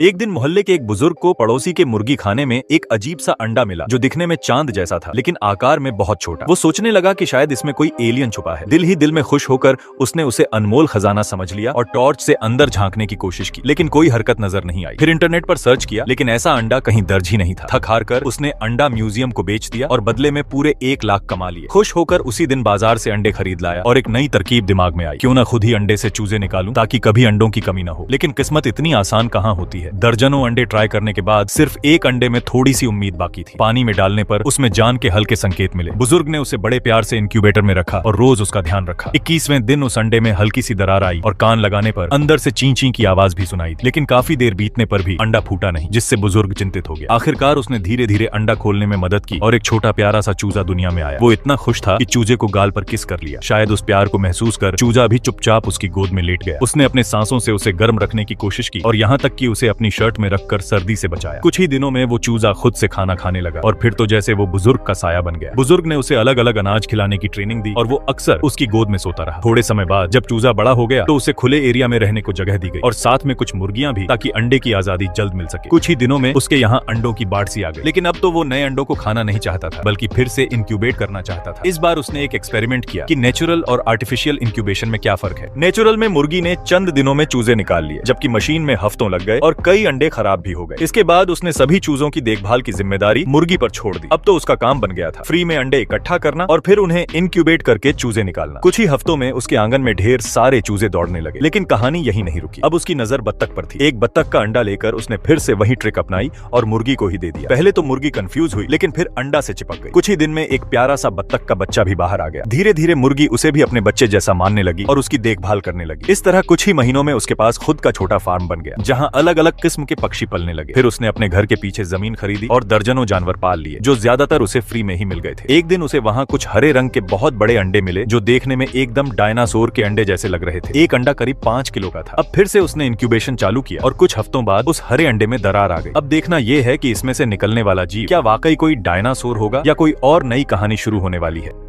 एक दिन मोहल्ले के एक बुजुर्ग को पड़ोसी के मुर्गी खाने में एक अजीब सा अंडा मिला जो दिखने में चांद जैसा था लेकिन आकार में बहुत छोटा। वो सोचने लगा कि शायद इसमें कोई एलियन छुपा है। दिल ही दिल में खुश होकर उसने उसे अनमोल खजाना समझ लिया और टॉर्च से अंदर झांकने की कोशिश की, लेकिन कोई हरकत नजर नहीं आई। फिर इंटरनेट पर सर्च किया, लेकिन ऐसा अंडा कहीं दर्ज ही नहीं था। थक हार कर उसने अंडा म्यूजियम को बेच दिया और बदले में पूरे 1 लाख कमा लिए। खुश होकर उसी दिन बाजार से अंडे खरीद लाया और एक नई तरकीब दिमाग में आई, क्यों ना खुद ही अंडे से चूजे निकालूं ताकि कभी अंडों की कमी न हो। लेकिन किस्मत इतनी आसान कहाँ होती है। दर्जनों अंडे ट्राई करने के बाद सिर्फ एक अंडे में थोड़ी सी उम्मीद बाकी थी। पानी में डालने पर उसमें जान के हल्के संकेत मिले। बुजुर्ग ने उसे बड़े प्यार से इंक्यूबेटर में रखा और रोज उसका ध्यान रखा। 21वें दिन उस अंडे में हल्की सी दरार आई और कान लगाने पर अंदर से ची ची की आवाज भी सुनाई थी। लेकिन काफी देर बीतने पर भी अंडा फूटा नहीं, जिससे बुजुर्ग चिंतित हो गया। आखिरकार उसने धीरे धीरे अंडा खोलने में मदद की और एक छोटा प्यारा सा चूजा दुनिया में आया। वो इतना खुश था कि चूजे को गाल पर किस कर लिया। शायद उस प्यार को महसूस कर चूजा भी चुपचाप उसकी गोद में लेट गया। उसने अपने सांसों से उसे गर्म रखने की कोशिश की और यहाँ तक कि उसे अपनी शर्ट में रखकर सर्दी से बचाया। कुछ ही दिनों में वो चूजा खुद से खाना खाने लगा और फिर तो जैसे वो बुजुर्ग का साया बन गया। बुजुर्ग ने उसे अलग अलग अनाज खिलाने की ट्रेनिंग दी और वो अक्सर उसकी गोद में सोता रहा। थोड़े समय बाद जब चूजा बड़ा हो गया तो उसे खुले एरिया में रहने को जगह दी गई और साथ में कुछ मुर्गियां भी, ताकि अंडे की आजादी जल्द मिल सके। कुछ ही दिनों में उसके यहाँ अंडों की बाढ़ सी आ गई। लेकिन अब तो वो नए अंडों को खाना नहीं चाहता था, बल्कि फिर से इंक्यूबेट करना चाहता था। इस बार उसने एक एक्सपेरिमेंट किया कि नेचुरल और आर्टिफिशियल इंक्यूबेशन में क्या फर्क है। नेचुरल में मुर्गी ने चंद दिनों में चूजे निकाल लिए, जबकि मशीन में हफ्तों लग गए और कई अंडे खराब भी हो गए। इसके बाद उसने सभी चूजों की देखभाल की जिम्मेदारी मुर्गी पर छोड़ दी। अब तो उसका काम बन गया था फ्री में अंडे इकट्ठा करना और फिर उन्हें इंक्यूबेट करके चूजे निकालना। कुछ ही हफ्तों में उसके आंगन में ढेर सारे चूजे दौड़ने लगे। लेकिन कहानी यही नहीं रुकी। अब उसकी नजर बत्तख पर थी। एक बत्तख का अंडा लेकर उसने फिर से वही ट्रिक अपनाई और मुर्गी को ही दे दिया। पहले तो मुर्गी कंफ्यूज हुई, लेकिन फिर अंडा से चिपक गई। कुछ ही दिन में एक प्यारा सा बत्तख का बच्चा भी बाहर आ गया। धीरे धीरे मुर्गी उसे भी अपने बच्चे जैसा मानने लगी और उसकी देखभाल करने लगी। इस तरह कुछ ही महीनों में उसके पास खुद का छोटा फार्म बन गया, जहाँ अलग अलग किस्म के पक्षी पलने लगे। फिर उसने अपने घर के पीछे जमीन खरीदी और दर्जनों जानवर पाल लिए, जो ज्यादातर उसे फ्री में ही मिल गए थे। एक दिन उसे वहाँ कुछ हरे रंग के बहुत बड़े अंडे मिले, जो देखने में एकदम डायनासोर के अंडे जैसे लग रहे थे। एक अंडा करीब 5 किलो का था। अब फिर से उसने इंक्यूबेशन चालू किया और कुछ हफ्तों बाद उस हरे अंडे में दरार आ गई। अब देखना यह है कि इसमें से निकलने वाला जीव क्या वाकई कोई डायनासोर होगा या कोई और नई कहानी शुरू होने वाली है।